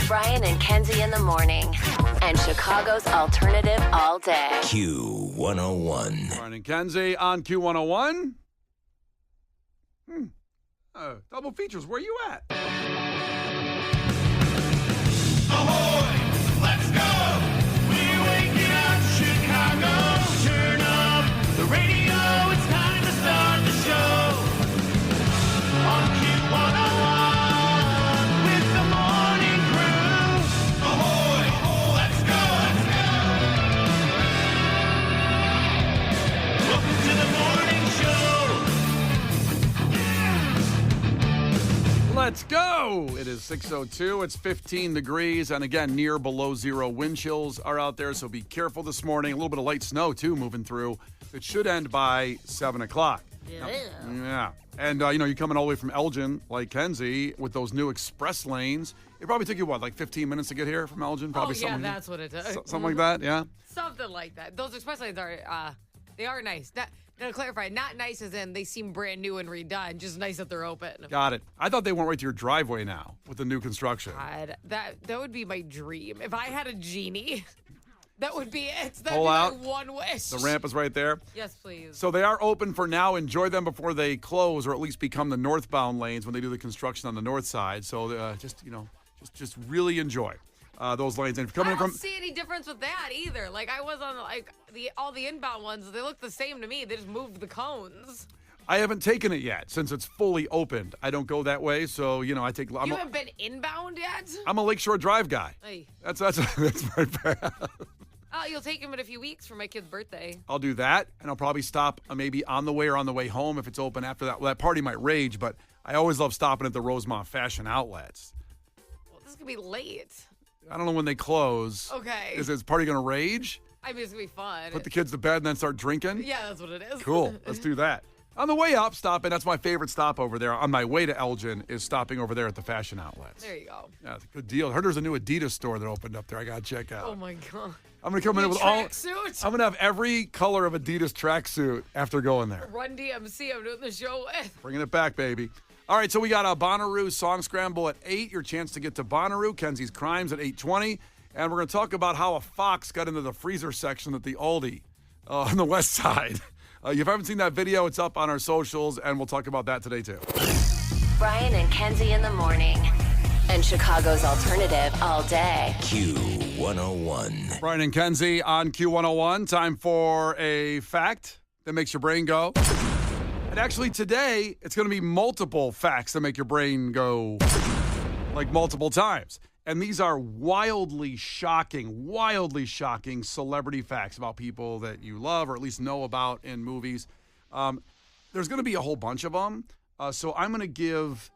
Brian and Kenzie in the morning. And Chicago's alternative all day. Q101. Brian and Kenzie on Q101. Double features. Where you at? Ahoy! Let's go! We're waking up Chicago. Turn up the radio. It's time to start the show. On Q101 with the morning crew. Ahoy! Let's go! Welcome to the morning show. Let's go. It is 6:02. It's 15 degrees. And again, near below zero wind chills are out there. So be careful this morning. A little bit of light snow, too, moving through. It should end by 7 o'clock. Yeah. And, you're coming all the way from Elgin, like Kenzie, with those new express lanes. It probably took you, like 15 minutes to get here from Elgin? Probably something, that's what it took. Something like that, yeah? Something like that. Those express lanes are, they are nice. Now, to clarify, not nice as in they seem brand new and redone, just nice that they're open. Got it. I thought they went right to your driveway now with the new construction. God, that would be my dream. If I had a genie, that would be it. That Pull would be out. my one wish. The ramp is right there. Yes, please. So they are open for now. Enjoy them before they close, or at least become the northbound lanes when they do the construction on the north side. So just really enjoy those lanes. And if you're I coming don't from, see any difference with that either. Like I was on all the inbound ones, they look the same to me. They just moved the cones. I haven't taken it yet since it's fully opened. I don't go that way, so I take. You haven't been inbound yet? I'm a Lakeshore Drive guy. Hey. That's my bad. You'll take him in a few weeks for my kid's birthday. I'll do that, and I'll probably stop maybe on the way or on the way home if it's open after that. Well, that party might rage, but I always love stopping at the Rosemont Fashion Outlets. Well, this is going to be late. I don't know when they close. Okay. Is this party going to rage? I mean, it's going to be fun. Put the kids to bed and then start drinking? Yeah, that's what it is. Cool. Let's do that. On the way up, stopping. That's my favorite stop over there. On my way to Elgin is stopping over there at the Fashion Outlets. There you go. Yeah, it's a good deal. I heard there's a new Adidas store that opened up there. I got to check out. Oh, my God. I'm going to come in with all. Tracksuit? I'm going to have every color of Adidas tracksuit after going there. Run DMC, I'm doing the show with. Bringing it back, baby. All right, so we got a Bonnaroo Song Scramble at 8. Your chance to get to Bonnaroo. Kenzie's Crimes at 8:20. And we're going to talk about how a fox got into the freezer section at the Aldi on the west side. If you haven't seen that video, it's up on our socials, and we'll talk about that today, too. Brian and Kenzie in the morning. And Chicago's alternative all day. Q101. Brian and Kenzie on Q101. Time for a fact that makes your brain go. And actually, today, it's going to be multiple facts that make your brain go like multiple times. And these are wildly shocking celebrity facts about people that you love or at least know about in movies. There's going to be a whole bunch of them. So I'm going to give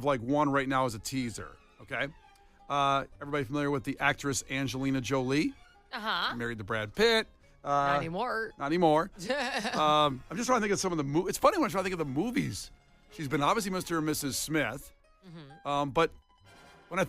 like one right now as a teaser. Okay. Everybody familiar with the actress Angelina Jolie? Uh-huh. Married to Brad Pitt. Not anymore. Not anymore. I'm just trying to think of some of the movies. It's funny when I try to think of the movies. She's been obviously Mr. and Mrs. Smith. Mm-hmm. But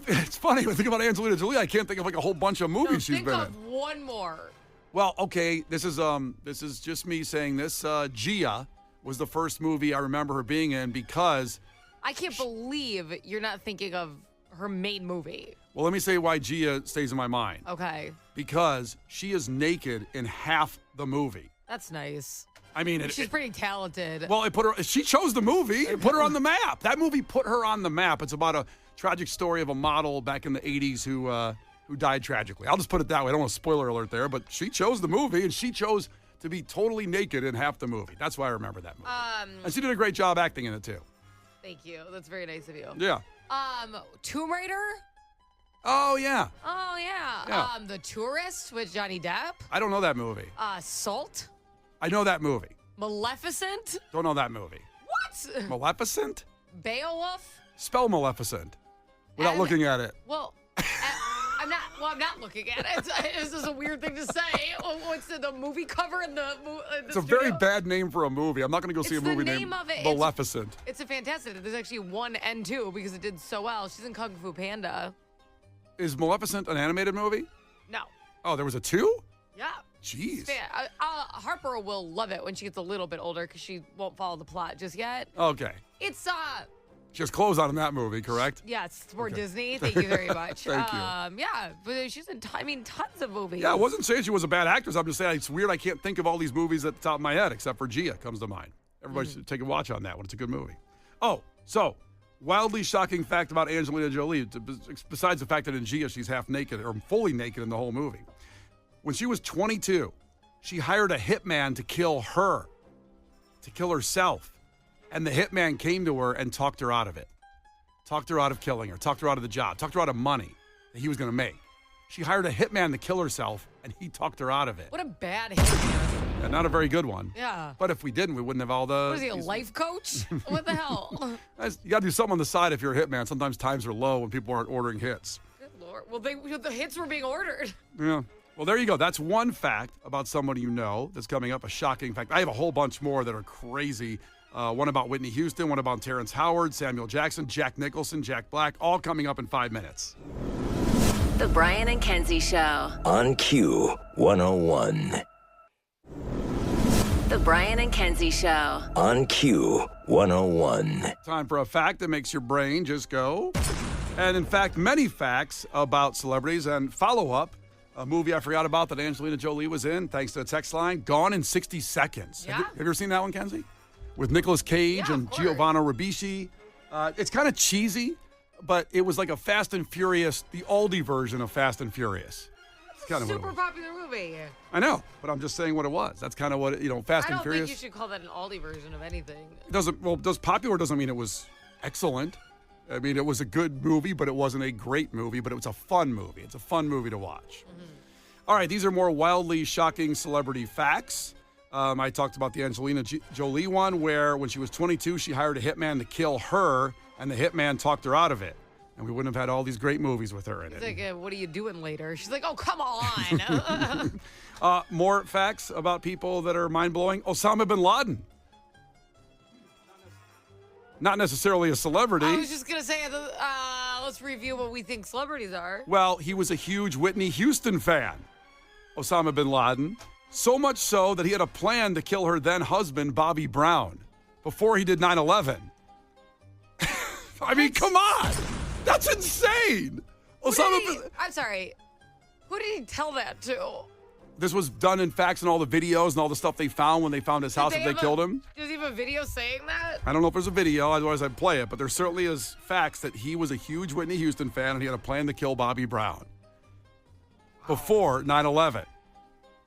it's funny when I think about Angelina Jolie, I can't think of like a whole bunch of movies she's been in. Think of one more. Well, okay, this is just me saying this. Gia was the first movie I remember her being in because I can't believe you're not thinking of her main movie. Well, let me say why Gia stays in my mind. Okay. Because she is naked in half the movie. That's nice. I mean, she's pretty talented. Well, she chose the movie. It put her on the map. That movie put her on the map. It's about a tragic story of a model back in the 80s who died tragically. I'll just put it that way. I don't want a spoiler alert there, but she chose the movie, and she chose to be totally naked in half the movie. That's why I remember that movie. And she did a great job acting in it, too. Thank you. That's very nice of you. Yeah. Tomb Raider? Oh, yeah. Oh, yeah. The Tourist with Johnny Depp? I don't know that movie. Salt? I know that movie. Maleficent? Don't know that movie. What? Maleficent? Beowulf? Spell Maleficent without looking at it. Well, I'm not looking at it. This is a weird thing to say. What's the movie cover in the It's a very bad name for a movie. I'm not going to go see a movie named Maleficent. It's a fantastic. There's actually 1 and 2 because it did so well. She's in Kung Fu Panda. Is Maleficent an animated movie? No. Oh, there was a 2? Yeah. Jeez. Harper will love it when she gets a little bit older because she won't follow the plot just yet. Okay. It's She has clothes on in that movie, correct? Yes, it's more Disney. Thank you very much. Thank you. Yeah, but she's in, tons of movies. Yeah, I wasn't saying she was a bad actress. I'm just saying it's weird I can't think of all these movies at the top of my head, except for Gia comes to mind. Everybody should take a watch on that one. It's a good movie. Oh, so wildly shocking fact about Angelina Jolie, besides the fact that in Gia she's half naked or fully naked in the whole movie. When she was 22, she hired a hitman to kill herself. And the hitman came to her and talked her out of it. Talked her out of killing her, talked her out of the job, talked her out of money that he was going to make. She hired a hitman to kill herself, and he talked her out of it. What a bad hitman. And not a very good one. Yeah. But if we didn't, we wouldn't have all the... What is he, a life coach? What the hell? You got to do something on the side if you're a hitman. Sometimes times are low when people aren't ordering hits. Good Lord. Well, the hits were being ordered. Yeah. Well, there you go. That's one fact about someone you know that's coming up, a shocking fact. I have a whole bunch more that are crazy. One about Whitney Houston, one about Terrence Howard, Samuel Jackson, Jack Nicholson, Jack Black, all coming up in 5 minutes. The Brian and Kenzie Show. On Q 101. The Brian and Kenzie Show. On Q 101. Time for a fact that makes your brain just go. And in fact, many facts about celebrities and follow-up. A movie I forgot about that Angelina Jolie was in, thanks to the text line, Gone in 60 Seconds. Yeah. Have you ever seen that one, Kenzie? With Nicolas Cage Yeah, and of course. Giovanni Ribisi. It's kind of cheesy, but it was like a Fast and Furious, the oldie version of Fast and Furious. It's kind of what it Super was. popular movie. I know, but I'm just saying what it was. That's kind of what, Fast I and don't Furious. think you should call that an Aldi version of anything. Does popular doesn't mean it was excellent. I mean, it was a good movie, but it wasn't a great movie, but it was a fun movie. It's a fun movie to watch. All right, these are more wildly shocking celebrity facts. I talked about the Angelina Jolie one, where when she was 22, she hired a hitman to kill her, and the hitman talked her out of it. And we wouldn't have had all these great movies with her in It's it. like, what are you doing later? She's like, oh, come on. More facts about people that are mind-blowing. Osama bin Laden. Not necessarily a celebrity. I was just going to say, let's review what we think celebrities are. Well, he was a huge Whitney Houston fan, Osama bin Laden. So much so that he had a plan to kill her then husband, Bobby Brown, before he did 9/11. I mean, come on. That's insane. I'm sorry. Who did he tell that to? This was done in facts and all the videos and all the stuff they found when they found his house and they killed him. Does he have a video saying that? I don't know if there's a video, otherwise I'd play it, but there certainly is facts that he was a huge Whitney Houston fan and he had a plan to kill Bobby Brown before 9/11.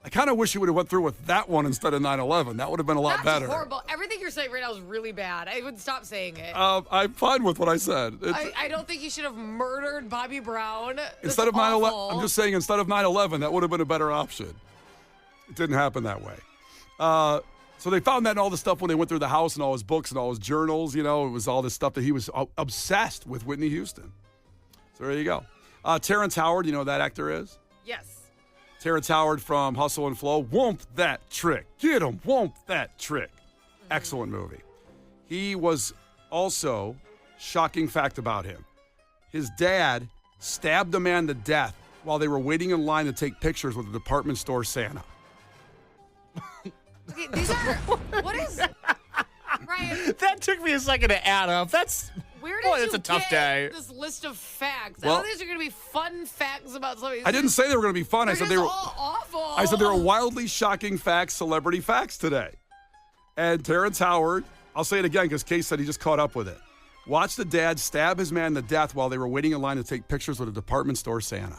I kind of wish he would have went through with that one instead of 9/11. That would have been a lot That's better. horrible. Everything you're saying right now is really bad. I would stop saying it. I'm fine with what I said. I don't think you should have murdered Bobby Brown. That's Instead of 9/11, awful. I'm just saying instead of 9/11, that would have been a better option. It didn't happen that way. So they found that in all the stuff when they went through the house and all his books and all his journals. It was all this stuff that he was obsessed with Whitney Houston. So there you go. Terrence Howard, you know who that actor is? Yes. Terrence Howard from Hustle and Flow. Womp that trick. Get him. Womp that trick. Excellent movie. He was also, shocking fact about him, his dad stabbed a man to death while they were waiting in line to take pictures with a department store Santa. Okay, these are, what is, Ryan, That took me a second to add up. where did boy, you that's a tough get day. this list of facts? Well- I thought these are going to be fun facts about somebody. I didn't say they were going to be fun. I said they were. all awful. I said there were wildly shocking facts, celebrity facts today. And Terrence Howard, I'll say it again because Case said he just caught up with it. Watch the dad stab his man to death while they were waiting in line to take pictures with a department store Santa.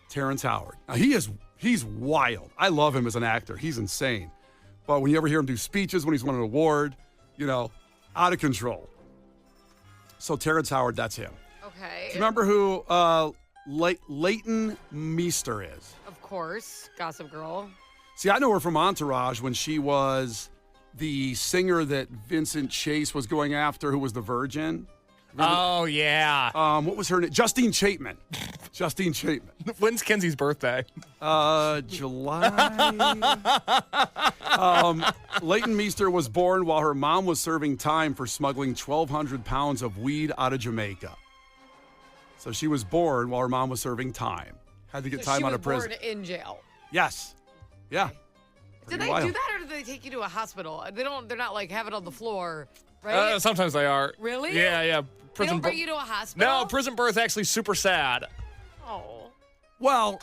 Terrence Howard. Now he's wild. I love him as an actor. He's insane. But when you ever hear him do speeches when he's won an award, out of control. So Terrence Howard, that's him. Okay. Do you remember who Leighton Meester is? Of course. Gossip Girl. See, I know her from Entourage when she was the singer that Vincent Chase was going after, who was the virgin. Oh, yeah. What was her name? Justine Chapman. Justine Chapman. When's Kenzie's birthday? July. Leighton Meester was born while her mom was serving time for smuggling 1,200 pounds of weed out of Jamaica. So she was born while her mom was serving time. Had to get So time she out was of prison. born in jail. Yes. Yeah. Did Pretty they wild. do that or did they take you to a hospital? They're not like have it on the floor. right? Sometimes they are. Really? Yeah. They Prison don't bring birth. you to a hospital? No, prison birth actually super sad. Oh. Well,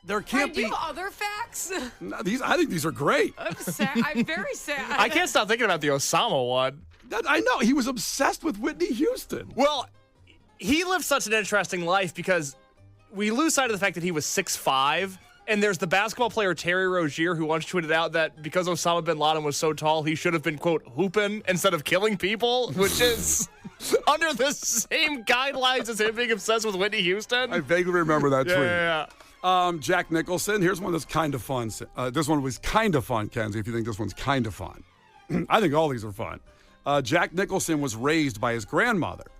there can't Brian, do be. you have other facts? No, I think these are great. I'm sad. I'm very sad. I can't stop thinking about the Osama one. I know. He was obsessed with Whitney Houston. Well, he lived such an interesting life because we lose sight of the fact that he was 6'5", and there's the basketball player Terry Rozier who once tweeted out that because Osama bin Laden was so tall, he should have been, quote, hooping instead of killing people, which is under the same guidelines as him being obsessed with Whitney Houston. I vaguely remember that tweet. Yeah. Jack Nicholson. Here's one that's kind of fun. This one was kind of fun, Kenzie, if you think this one's kind of fun. I think all these are fun. Jack Nicholson was raised by his grandmother,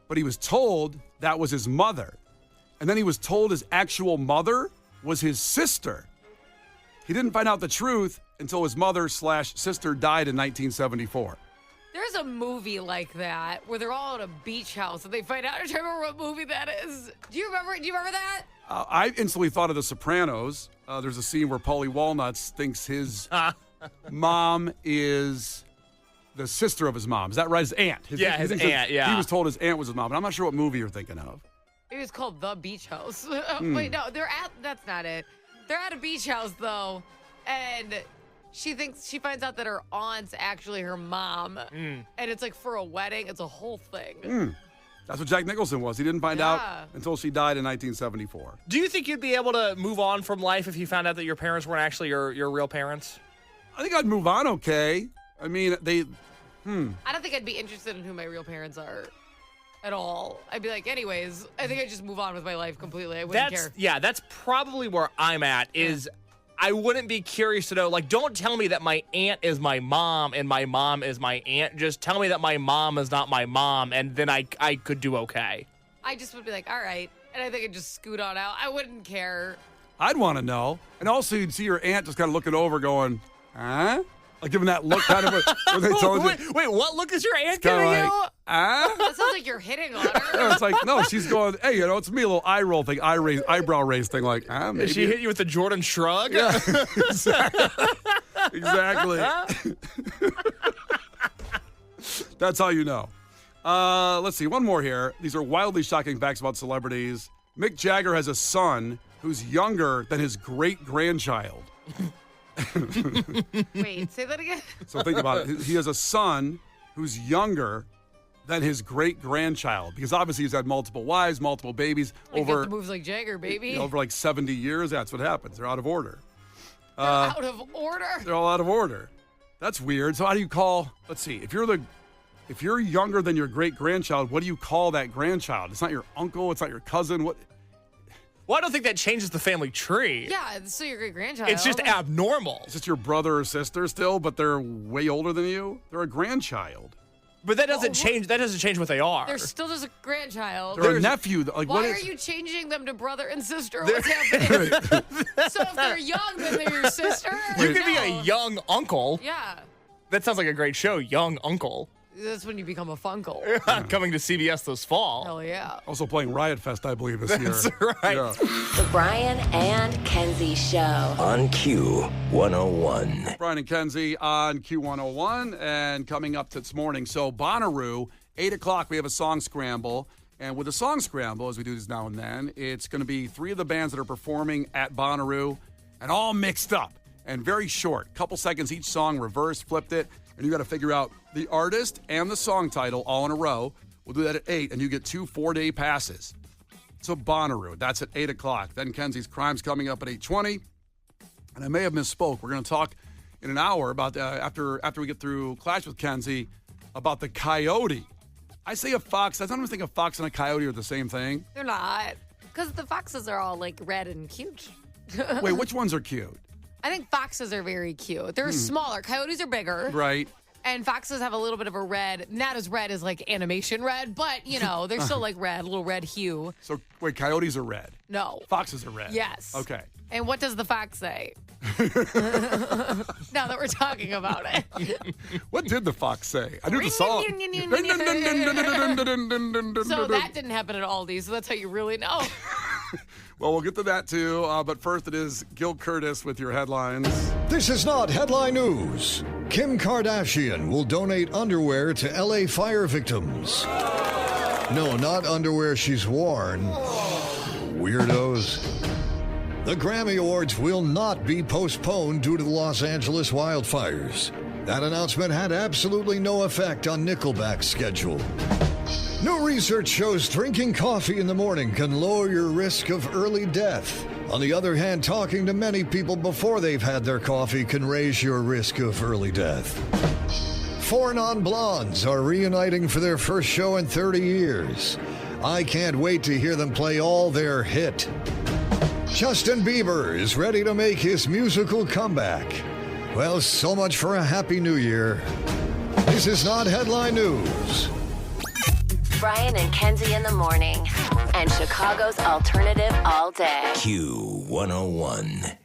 but he was told that was his mother. And then he was told his actual mother was his sister. He didn't find out the truth until his mother/sister died in 1974. There's a movie like that where they're all at a beach house and they find out. I don't remember what movie that is. Do you remember that? I instantly thought of The Sopranos. There's a scene where Paulie Walnuts thinks his mom is the sister of his mom. Is that right? His aunt. His he aunt, thinks yeah. He was told his aunt was his mom, but I'm not sure what movie you're thinking of. It was called The Beach House. Wait, no, that's not it. They're at a beach house though, and she finds out that her aunt's actually her mom, and it's like for a wedding. It's a whole thing. That's what Jack Nicholson was. He didn't find out until she died in 1974. Do you think you'd be able to move on from life if you found out that your parents weren't actually your real parents? I think I'd move on okay. I mean, I don't think I'd be interested in who my real parents are at all. I'd be like, anyways, I think I'd just move on with my life completely. I wouldn't care. Yeah, that's probably where I'm at is I wouldn't be curious to know, like, don't tell me that my aunt is my mom and my mom is my aunt. Just tell me that my mom is not my mom, and then I could do okay. I just would be like, all right. And I think I'd just scoot on out. I wouldn't care. I'd want to know. And also, you'd see your aunt just kind of looking over going, huh? Like giving that look kind of when they told you. Wait, what look is your aunt Kinda giving like, you? That sounds like you're hitting on her. No, it's like, no, she's going, hey, it's me, a little eye roll thing, eyebrow raise thing, like, maybe. Did she hit you with the Jordan shrug? Yeah, exactly. That's how you know. Let's see, one more here. These are wildly shocking facts about celebrities. Mick Jagger has a son who's younger than his great-grandchild. Wait, say that again? So think about it. He has a son who's younger than his great-grandchild because obviously he's had multiple wives, multiple babies over moves like Jagger, baby. over like 70 years. That's what happens. They're out of order. They're out of order. They're all out of order. That's weird. So how do you call? Let's see. If you're younger than your great-grandchild, what do you call that grandchild? It's not your uncle. It's not your cousin. What? Well, I don't think that changes the family tree. Yeah, it's still your great grandchild. It's just abnormal. Is it your brother or sister still, but they're way older than you? They're a grandchild. But that doesn't change. That doesn't change what they are. They're still just a grandchild. They're a nephew. Like, Why are you changing them to brother and sister? What's happening? So if they're young, then they're your sister? You could be a young uncle. Yeah. That sounds like a great show, Young Uncle. That's when you become a funkle. Coming to CBS this fall. Hell yeah. Also playing Riot Fest, I believe, this year. That's right. Yeah. The Brian and Kenzie Show. On Q101. Brian and Kenzie on Q101 and coming up this morning. So Bonnaroo, 8 o'clock, we have a song scramble. And with the song scramble, as we do this now and then, it's going to be 3 of the bands that are performing at Bonnaroo and all mixed up and very short. Couple seconds each song, reverse, flipped it. And you got to figure out the artist and the song title all in a row. We'll do that at 8, and you get 2 4-day passes. So Bonnaroo, that's at 8 o'clock. Then Kenzie's Crime's coming up at 8:20. And I may have misspoke. We're going to talk in an hour about, after we get through Clash with Kenzie, about the coyote. I say a fox. I don't even think a fox and a coyote are the same thing. They're not. Because the foxes are all like red and cute. Wait, which ones are cute? I think foxes are very cute. They're smaller. Coyotes are bigger. Right. And foxes have a little bit of a red, not as red as like animation red, but they're still like red, a little red hue. So, wait, coyotes are red. No. Foxes are red. Yes. Okay. And what does the fox say? Now that we're talking about it. What did the fox say? I knew the song. So that didn't happen at Aldi, so that's how you really know. Well, we'll get to that too. But first, it is Gil Curtis with your headlines. This is not headline news. Kim Kardashian will donate underwear to LA fire victims. No, not underwear she's worn. Weirdos. The Grammy Awards will not be postponed due to the Los Angeles wildfires. That announcement had absolutely no effect on Nickelback's schedule. New research shows drinking coffee in the morning can lower your risk of early death. On the other hand, talking to many people before they've had their coffee can raise your risk of early death. 4 non-blondes are reuniting for their first show in 30 years. I can't wait to hear them play all their hit. Justin Bieber is ready to make his musical comeback. Well, so much for a Happy New Year. This is not headline news. Brian and Kenzie in the morning. And Chicago's alternative all day. Q101.